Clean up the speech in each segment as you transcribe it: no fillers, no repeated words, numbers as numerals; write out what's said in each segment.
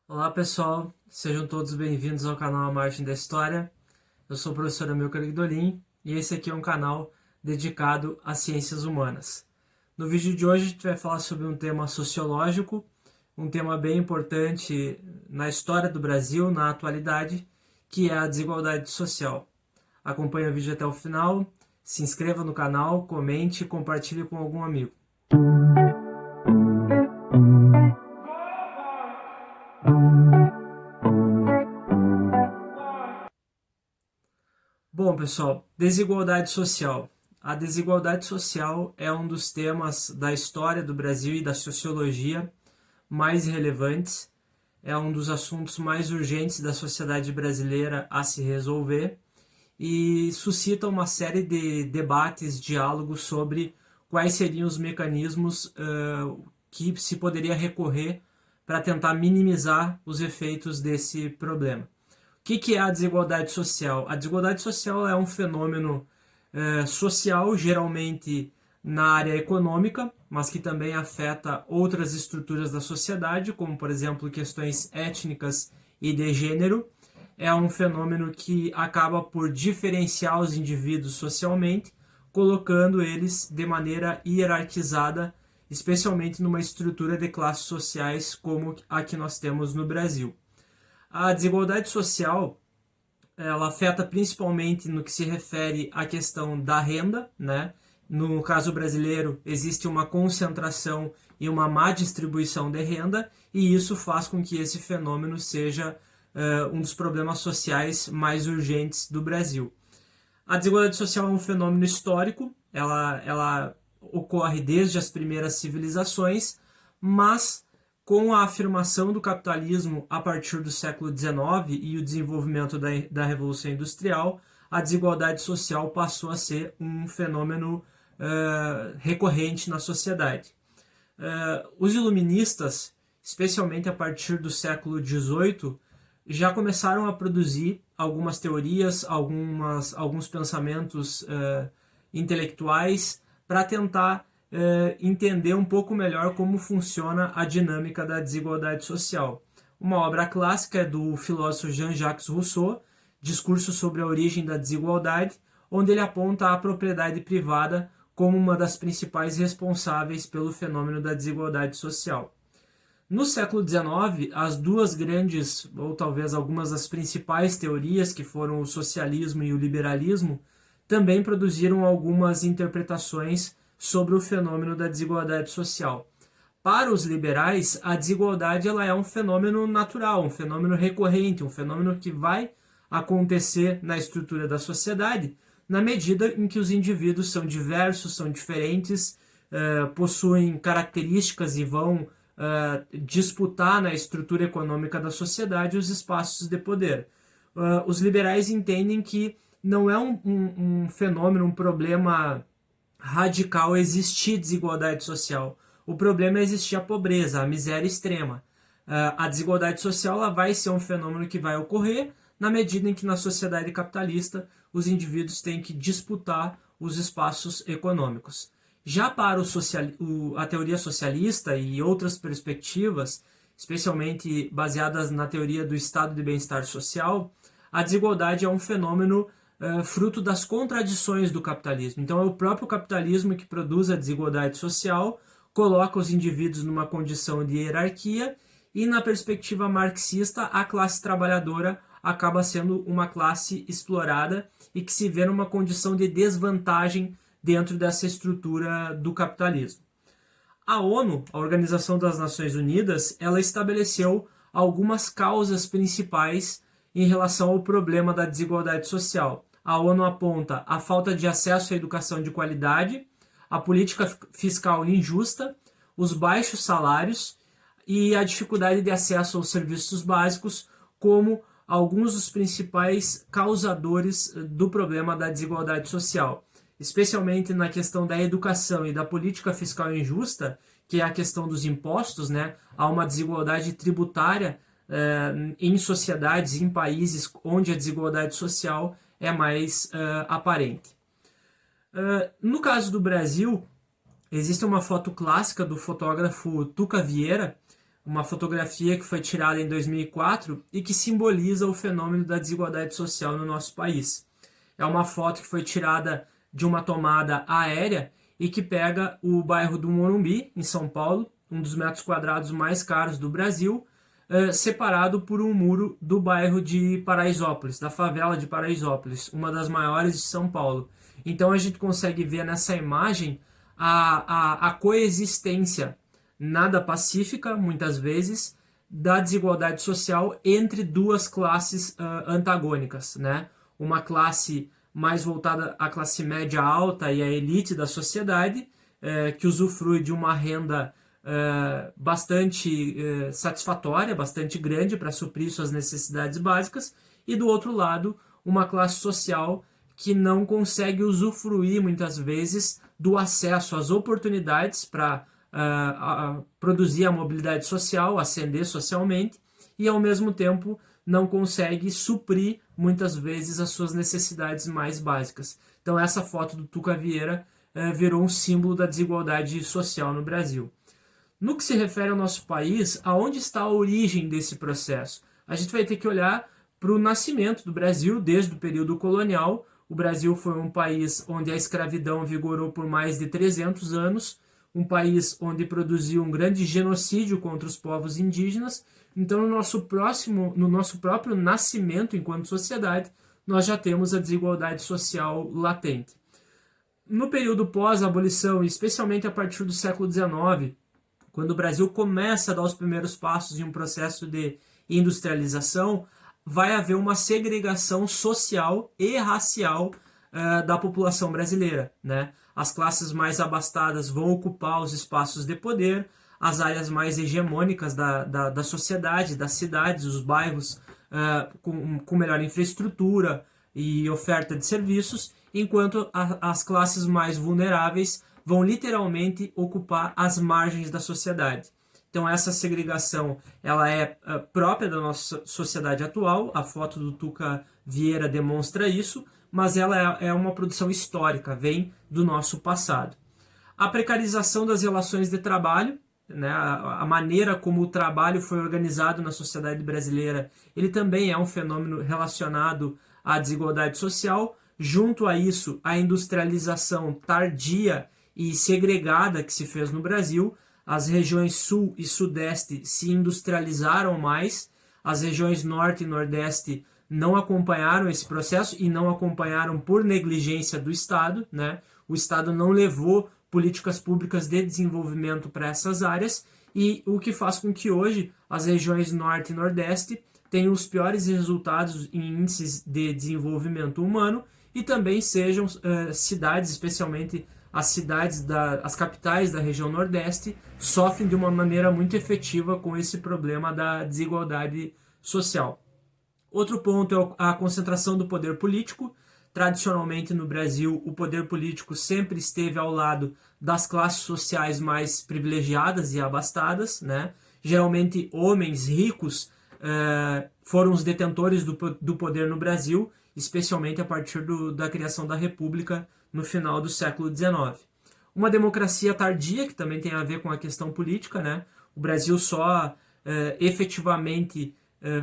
Olá pessoal, sejam todos bem-vindos ao canal A Margem da História. Eu sou o professor Amilcar Guidolin e esse aqui é um canal dedicado às ciências humanas. No vídeo de hoje a gente vai falar sobre um tema sociológico, um tema bem importante na história do Brasil, na atualidade, que é a desigualdade social. Acompanhe o vídeo até o final, se inscreva no canal, comente e compartilhe com algum amigo. Bom, pessoal, desigualdade social. A desigualdade social é um dos temas da história do Brasil e da sociologia mais relevantes. É um dos assuntos mais urgentes da sociedade brasileira a se resolver e suscita uma série de debates, diálogos sobre quais seriam os mecanismos que se poderia recorrer para tentar minimizar os efeitos desse problema. O que é a desigualdade social? A desigualdade social é um fenômeno social, geralmente na área econômica, mas que também afeta outras estruturas da sociedade, como, por exemplo, questões étnicas e de gênero. É um fenômeno que acaba por diferenciar os indivíduos socialmente, colocando eles de maneira hierarquizada, especialmente numa estrutura de classes sociais como a que nós temos no Brasil. A desigualdade social ela afeta principalmente no que se refere à questão da renda, né? No caso brasileiro, existe uma concentração e uma má distribuição de renda, e isso faz com que esse fenômeno seja um dos problemas sociais mais urgentes do Brasil. A desigualdade social é um fenômeno histórico, ela ocorre desde as primeiras civilizações, mas com a afirmação do capitalismo a partir do século XIX e o desenvolvimento da Revolução Industrial, a desigualdade social passou a ser um fenômeno recorrente na sociedade. Os iluministas, especialmente a partir do século XVIII, já começaram a produzir algumas teorias, alguns pensamentos intelectuais para tentar entender um pouco melhor como funciona a dinâmica da desigualdade social. Uma obra clássica é do filósofo Jean-Jacques Rousseau, Discurso sobre a Origem da Desigualdade, onde ele aponta a propriedade privada como uma das principais responsáveis pelo fenômeno da desigualdade social. No século XIX, as duas grandes, ou talvez algumas das principais teorias, que foram o socialismo e o liberalismo, também produziram algumas interpretações sobre o fenômeno da desigualdade social. Para os liberais, a desigualdade ela é um fenômeno natural, um fenômeno recorrente, um fenômeno que vai acontecer na estrutura da sociedade, na medida em que os indivíduos são diversos, são diferentes, possuem características e vão disputar na estrutura econômica da sociedade os espaços de poder. Os liberais entendem que não é um fenômeno, um problema radical existir desigualdade social. O problema é existir a pobreza, a miséria extrema. A desigualdade social ela vai ser um fenômeno que vai ocorrer na medida em que na sociedade capitalista os indivíduos têm que disputar os espaços econômicos. Já para a teoria socialista e outras perspectivas, especialmente baseadas na teoria do estado de bem-estar social, a desigualdade é um fenômeno fruto das contradições do capitalismo. Então é o próprio capitalismo que produz a desigualdade social, coloca os indivíduos numa condição de hierarquia e, na perspectiva marxista, a classe trabalhadora acaba sendo uma classe explorada e que se vê numa condição de desvantagem dentro dessa estrutura do capitalismo. A ONU, a Organização das Nações Unidas, ela estabeleceu algumas causas principais em relação ao problema da desigualdade social. A ONU aponta a falta de acesso à educação de qualidade, a política fiscal injusta, os baixos salários e a dificuldade de acesso aos serviços básicos como alguns dos principais causadores do problema da desigualdade social, especialmente na questão da educação e da política fiscal injusta, que é a questão dos impostos, né? Há uma desigualdade tributária em sociedades, em países onde a desigualdade social é mais aparente. No caso do Brasil, existe uma foto clássica do fotógrafo Tuca Vieira, uma fotografia que foi tirada em 2004 e que simboliza o fenômeno da desigualdade social no nosso país. É uma foto que foi tirada de uma tomada aérea e que pega o bairro do Morumbi, em São Paulo, um dos metros quadrados mais caros do Brasil, separado por um muro do bairro de Paraisópolis, da favela de Paraisópolis, uma das maiores de São Paulo. Então a gente consegue ver nessa imagem a coexistência nada pacífica, muitas vezes, da desigualdade social entre duas classes antagônicas, né? Uma classe mais voltada à classe média alta e à elite da sociedade, que usufrui de uma renda bastante satisfatória, bastante grande para suprir suas necessidades básicas, e do outro lado, uma classe social que não consegue usufruir muitas vezes do acesso às oportunidades para produzir a mobilidade social, ascender socialmente, e ao mesmo tempo não consegue suprir muitas vezes as suas necessidades mais básicas. Então essa foto do Tuca Vieira virou um símbolo da desigualdade social no Brasil. No que se refere ao nosso país, aonde está a origem desse processo? A gente vai ter que olhar para o nascimento do Brasil desde o período colonial. O Brasil foi um país onde a escravidão vigorou por mais de 300 anos, um país onde produziu um grande genocídio contra os povos indígenas. Então, no nosso próprio nascimento enquanto sociedade, nós já temos a desigualdade social latente. No período pós-abolição, especialmente a partir do século XIX, quando o Brasil começa a dar os primeiros passos em um processo de industrialização, vai haver uma segregação social e racial da população brasileira, né? As classes mais abastadas vão ocupar os espaços de poder, as áreas mais hegemônicas da sociedade, das cidades, os bairros com melhor infraestrutura e oferta de serviços, enquanto as classes mais vulneráveis vão literalmente ocupar as margens da sociedade. Então essa segregação ela é própria da nossa sociedade atual, a foto do Tuca Vieira demonstra isso, mas ela é uma produção histórica, vem do nosso passado. A precarização das relações de trabalho, né, a maneira como o trabalho foi organizado na sociedade brasileira, ele também é um fenômeno relacionado à desigualdade social. Junto a isso, a industrialização tardia e segregada que se fez no Brasil, as regiões sul e sudeste se industrializaram mais, as regiões norte e nordeste não acompanharam esse processo e não acompanharam por negligência do Estado, né? O Estado não levou políticas públicas de desenvolvimento para essas áreas, e o que faz com que hoje as regiões norte e nordeste tenham os piores resultados em índices de desenvolvimento humano e também sejam cidades, especialmente as capitais da região nordeste, sofrem de uma maneira muito efetiva com esse problema da desigualdade social. Outro ponto é a concentração do poder político. Tradicionalmente no Brasil, o poder político sempre esteve ao lado das classes sociais mais privilegiadas e abastadas, né? Geralmente homens ricos foram os detentores do poder no Brasil, especialmente a partir da criação da República no final do século XIX. Uma democracia tardia, que também tem a ver com a questão política, né? O Brasil só efetivamente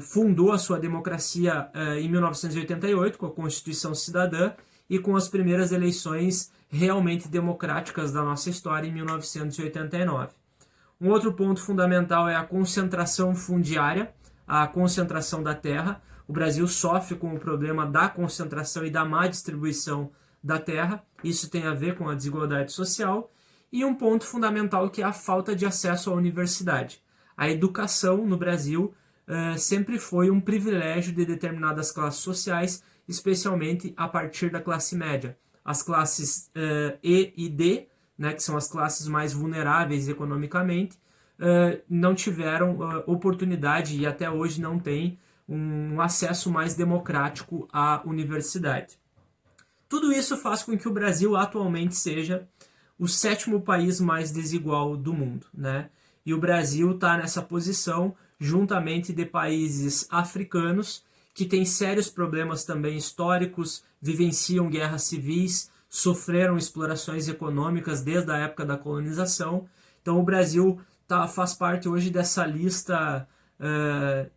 fundou a sua democracia em 1988, com a Constituição Cidadã e com as primeiras eleições realmente democráticas da nossa história em 1989. Um outro ponto fundamental é a concentração fundiária, a concentração da terra. O Brasil sofre com o problema da concentração e da má distribuição da terra. Isso tem a ver com a desigualdade social. E um ponto fundamental que é a falta de acesso à universidade. A educação no Brasil sempre foi um privilégio de determinadas classes sociais, especialmente a partir da classe média. As classes E e D, né, que são as classes mais vulneráveis economicamente, não tiveram oportunidade e até hoje não têm um acesso mais democrático à universidade. Tudo isso faz com que o Brasil atualmente seja o 7º país mais desigual do mundo, né? E o Brasil está nessa posição juntamente de países africanos que têm sérios problemas também históricos, vivenciam guerras civis, sofreram explorações econômicas desde a época da colonização. Então o Brasil faz parte hoje dessa lista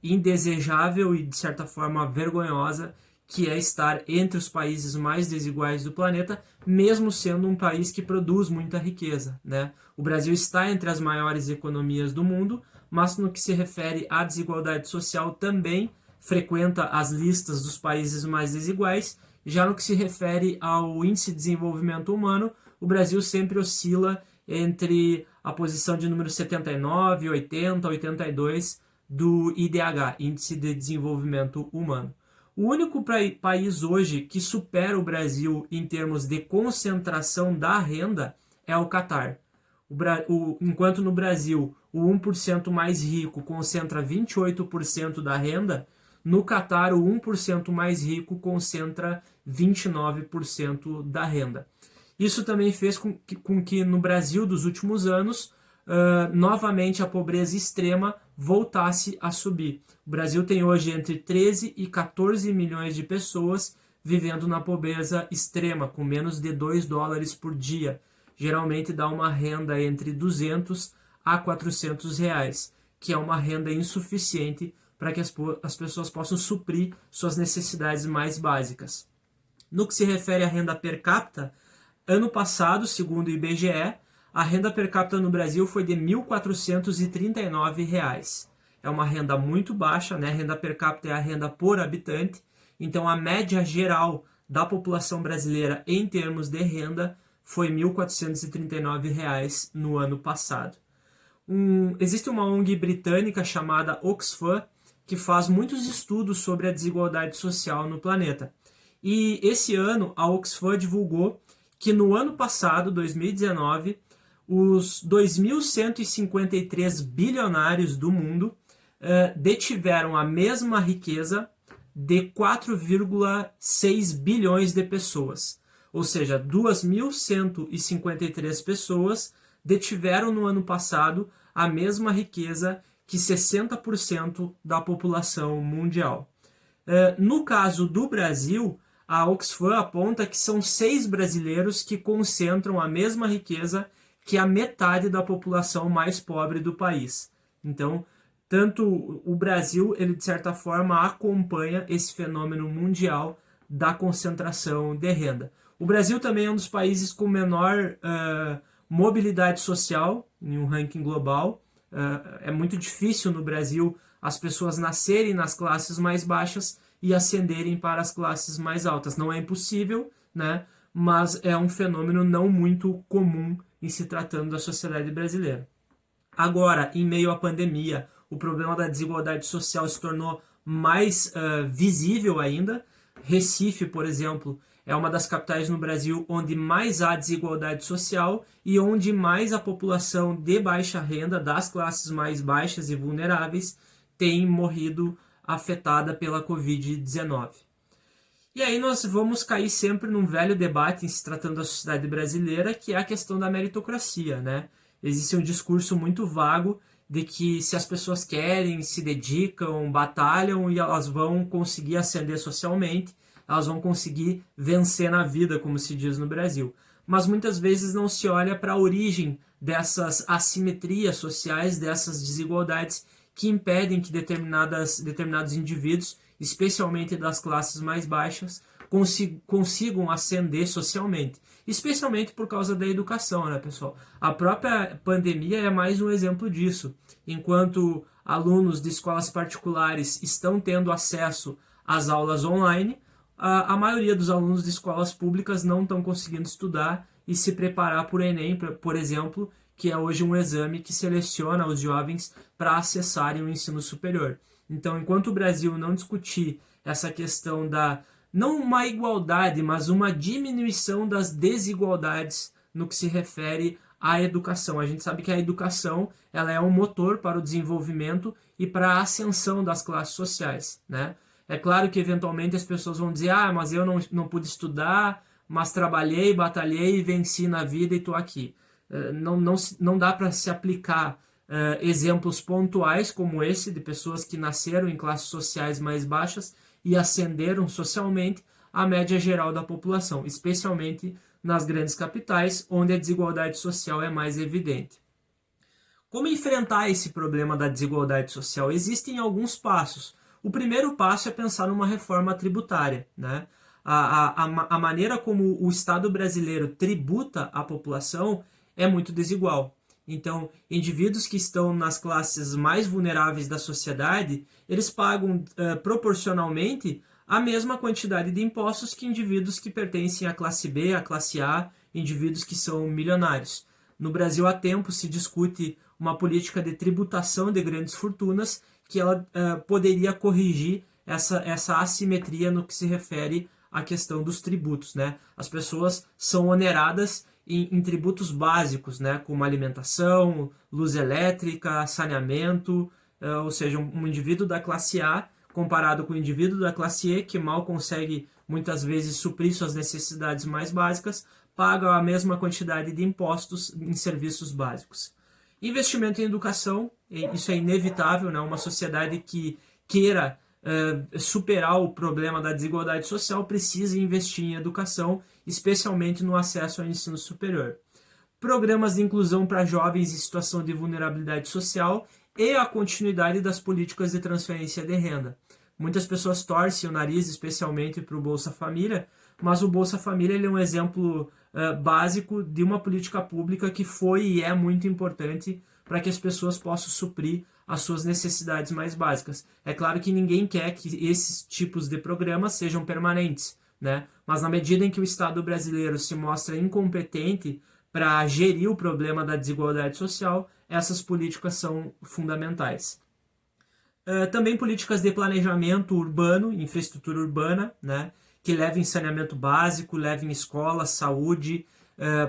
indesejável e, de certa forma, vergonhosa, que é estar entre os países mais desiguais do planeta, mesmo sendo um país que produz muita riqueza, né? O Brasil está entre as maiores economias do mundo, mas no que se refere à desigualdade social também frequenta as listas dos países mais desiguais. Já no que se refere ao índice de desenvolvimento humano, o Brasil sempre oscila entre a posição de número 79, 80, 82 do IDH, Índice de Desenvolvimento Humano. O único país hoje que supera o Brasil em termos de concentração da renda é o Catar. Enquanto no Brasil o 1% mais rico concentra 28% da renda, no Catar o 1% mais rico concentra 29% da renda. Isso também fez com que no Brasil dos últimos anos, novamente a pobreza extrema voltasse a subir. O Brasil tem hoje entre 13 e 14 milhões de pessoas vivendo na pobreza extrema, com menos de $2 por dia. Geralmente dá uma renda entre 200 a 400 reais, que é uma renda insuficiente para que as pessoas possam suprir suas necessidades mais básicas. No que se refere à renda per capita, ano passado, segundo o IBGE, a renda per capita no Brasil foi de R$ 1.439. É uma renda muito baixa, né? A renda per capita é a renda por habitante. Então, a média geral da população brasileira em termos de renda foi R$ 1.439 no ano passado. Existe uma ONG britânica chamada Oxfam que faz muitos estudos sobre a desigualdade social no planeta. E esse ano, a Oxfam divulgou que no ano passado, 2019, os 2.153 bilionários do mundo detiveram a mesma riqueza de 4,6 bilhões de pessoas. Ou seja, 2.153 pessoas detiveram no ano passado a mesma riqueza que 60% da população mundial. No caso do Brasil, a Oxfam aponta que são 6 brasileiros que concentram a mesma riqueza que a metade da população mais pobre do país. Então, tanto o Brasil, ele de certa forma acompanha esse fenômeno mundial da concentração de renda. O Brasil também é um dos países com menor mobilidade social em um ranking global. É muito difícil no Brasil as pessoas nascerem nas classes mais baixas e ascenderem para as classes mais altas. Não é impossível, né? Mas é um fenômeno não muito comum em se tratando da sociedade brasileira. Agora, em meio à pandemia, o problema da desigualdade social se tornou mais visível ainda. Recife, por exemplo, é uma das capitais no Brasil onde mais há desigualdade social e onde mais a população de baixa renda, das classes mais baixas e vulneráveis, tem morrido afetada pela Covid-19. E aí nós vamos cair sempre num velho debate em se tratando da sociedade brasileira, que é a questão da meritocracia, né? Existe um discurso muito vago de que se as pessoas querem, se dedicam, batalham e elas vão conseguir ascender socialmente, elas vão conseguir vencer na vida, como se diz no Brasil. Mas muitas vezes não se olha para a origem dessas assimetrias sociais, dessas desigualdades que impedem que determinados indivíduos, especialmente das classes mais baixas, consigam ascender socialmente. Especialmente por causa da educação, né, pessoal? A própria pandemia é mais um exemplo disso. Enquanto alunos de escolas particulares estão tendo acesso às aulas online, a maioria dos alunos de escolas públicas não estão conseguindo estudar e se preparar para o Enem, por exemplo, que é hoje um exame que seleciona os jovens para acessarem o ensino superior. Então, enquanto o Brasil não discutir essa questão não uma igualdade, mas uma diminuição das desigualdades no que se refere à educação. A gente sabe que a educação ela é um motor para o desenvolvimento e para a ascensão das classes sociais, né? É claro que eventualmente as pessoas vão dizer, mas eu não pude estudar, mas trabalhei, batalhei e venci na vida e estou aqui. Não dá para se aplicar exemplos pontuais como esse, de pessoas que nasceram em classes sociais mais baixas e ascenderam socialmente à média geral da população, especialmente nas grandes capitais, onde a desigualdade social é mais evidente. Como enfrentar esse problema da desigualdade social? Existem alguns passos. O primeiro passo é pensar numa reforma tributária, né? A maneira como o Estado brasileiro tributa a população é muito desigual. Então, indivíduos que estão nas classes mais vulneráveis da sociedade, eles pagam proporcionalmente a mesma quantidade de impostos que indivíduos que pertencem à classe B, à classe A, indivíduos que são milionários. No Brasil, há tempo se discute uma política de tributação de grandes fortunas que ela poderia corrigir essa assimetria no que se refere à questão dos tributos, né? As pessoas são oneradas em tributos básicos, né? Como alimentação, luz elétrica, saneamento, ou seja, um indivíduo da classe A comparado com o indivíduo da classe E, que mal consegue muitas vezes suprir suas necessidades mais básicas, paga a mesma quantidade de impostos em serviços básicos. Investimento em educação, isso é inevitável, né? Uma sociedade que queira superar o problema da desigualdade social precisa investir em educação, especialmente no acesso ao ensino superior. Programas de inclusão para jovens em situação de vulnerabilidade social e a continuidade das políticas de transferência de renda. Muitas pessoas torcem o nariz, especialmente para o Bolsa Família, mas o Bolsa Família ele é um exemplo básico de uma política pública que foi e é muito importante para que as pessoas possam suprir as suas necessidades mais básicas. É claro que ninguém quer que esses tipos de programas sejam permanentes, né? Mas na medida em que o Estado brasileiro se mostra incompetente para gerir o problema da desigualdade social, essas políticas são fundamentais. Também políticas de planejamento urbano, infraestrutura urbana, né, que levem saneamento básico, levem escola, saúde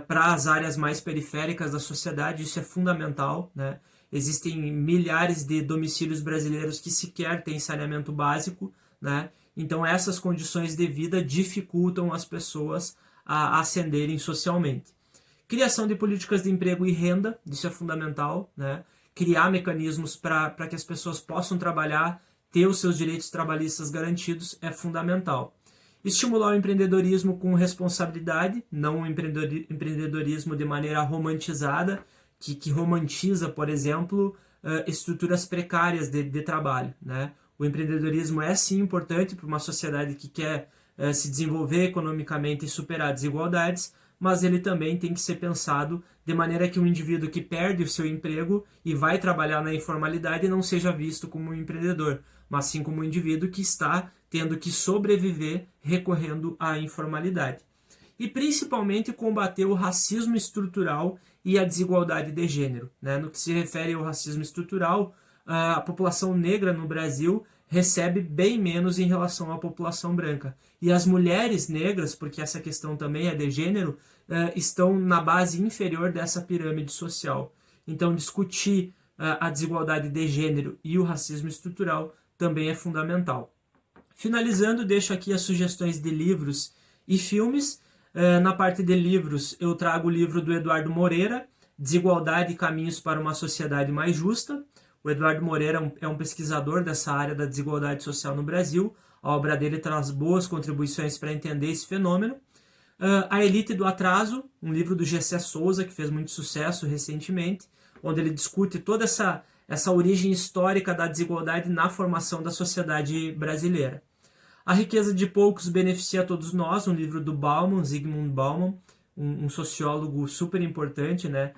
para as áreas mais periféricas da sociedade, isso é fundamental, né? Existem milhares de domicílios brasileiros que sequer têm saneamento básico, né? Então essas condições de vida dificultam as pessoas a ascenderem socialmente. Criação de políticas de emprego e renda, isso é fundamental, né? Criar mecanismos para que as pessoas possam trabalhar, ter os seus direitos trabalhistas garantidos é fundamental. Estimular o empreendedorismo com responsabilidade, não o empreendedorismo de maneira romantizada, que romantiza, por exemplo, estruturas precárias de trabalho, né? O empreendedorismo é sim importante para uma sociedade que quer se desenvolver economicamente e superar desigualdades, mas ele também tem que ser pensado de maneira que um indivíduo que perde o seu emprego e vai trabalhar na informalidade não seja visto como um empreendedor, mas sim como um indivíduo que está tendo que sobreviver recorrendo à informalidade. E principalmente combater o racismo estrutural e a desigualdade de gênero, né? No que se refere ao racismo estrutural, a população negra no Brasil recebe bem menos em relação à população branca. E as mulheres negras, porque essa questão também é de gênero, estão na base inferior dessa pirâmide social. Então, discutir a desigualdade de gênero e o racismo estrutural também é fundamental. Finalizando, deixo aqui as sugestões de livros e filmes. Na parte de livros, eu trago o livro do Eduardo Moreira, Desigualdade e Caminhos para uma Sociedade Mais Justa. O Eduardo Moreira é um pesquisador dessa área da desigualdade social no Brasil. A obra dele traz boas contribuições para entender esse fenômeno. A Elite do Atraso, um livro do Gessé Souza, que fez muito sucesso recentemente, onde ele discute toda essa origem histórica da desigualdade na formação da sociedade brasileira. A Riqueza de Poucos Beneficia a Todos Nós, um livro do Bauman, Zygmunt Bauman, um sociólogo super importante, né,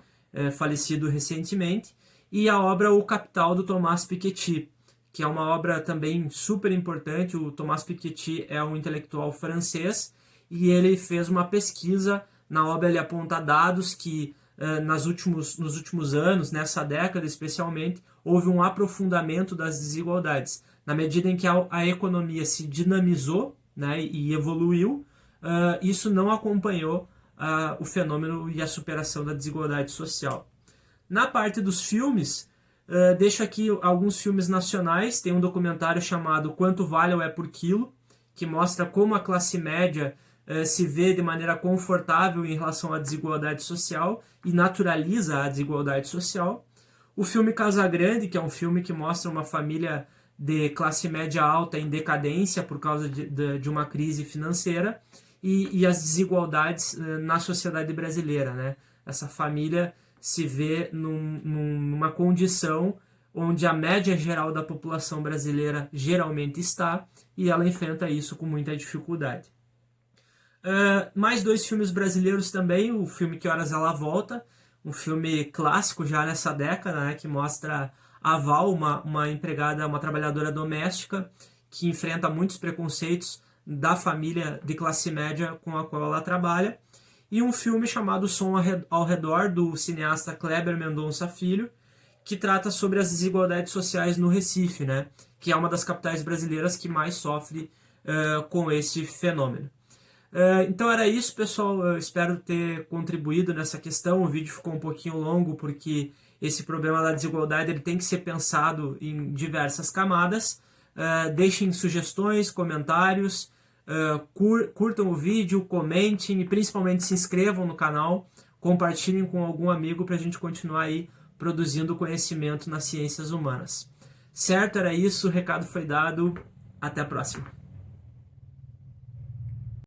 falecido recentemente, e a obra O Capital, do Thomas Piketty, que é uma obra também super importante. O Thomas Piketty é um intelectual francês e ele fez uma pesquisa. Na obra ele aponta dados que nos últimos anos, nessa década especialmente, houve um aprofundamento das desigualdades. Na medida em que a economia se dinamizou, né, e evoluiu, isso não acompanhou o fenômeno e a superação da desigualdade social. Na parte dos filmes, deixo aqui alguns filmes nacionais. Tem um documentário chamado Quanto Vale ou É por Quilo, que mostra como a classe média se vê de maneira confortável em relação à desigualdade social e naturaliza a desigualdade social. O filme Casagrande, que é um filme que mostra uma família de classe média alta em decadência por causa de uma crise financeira e as desigualdades na sociedade brasileira, né? Essa família se vê numa condição onde a média geral da população brasileira geralmente está, e ela enfrenta isso com muita dificuldade. Mais 2 filmes brasileiros também, o filme Que Horas Ela Volta, um filme clássico já nessa década, né, que mostra a Val, uma empregada, uma trabalhadora doméstica, que enfrenta muitos preconceitos da família de classe média com a qual ela trabalha, e um filme chamado Som ao Redor, do cineasta Kleber Mendonça Filho, que trata sobre as desigualdades sociais no Recife, né, que é uma das capitais brasileiras que mais sofre com esse fenômeno. Então era isso, pessoal. Eu espero ter contribuído nessa questão. O vídeo ficou um pouquinho longo porque esse problema da desigualdade ele tem que ser pensado em diversas camadas. Deixem sugestões, comentários, curtam o vídeo, comentem e principalmente se inscrevam no canal, compartilhem com algum amigo para a gente continuar aí produzindo conhecimento nas ciências humanas. Certo? Era isso, o recado foi dado. Até a próxima.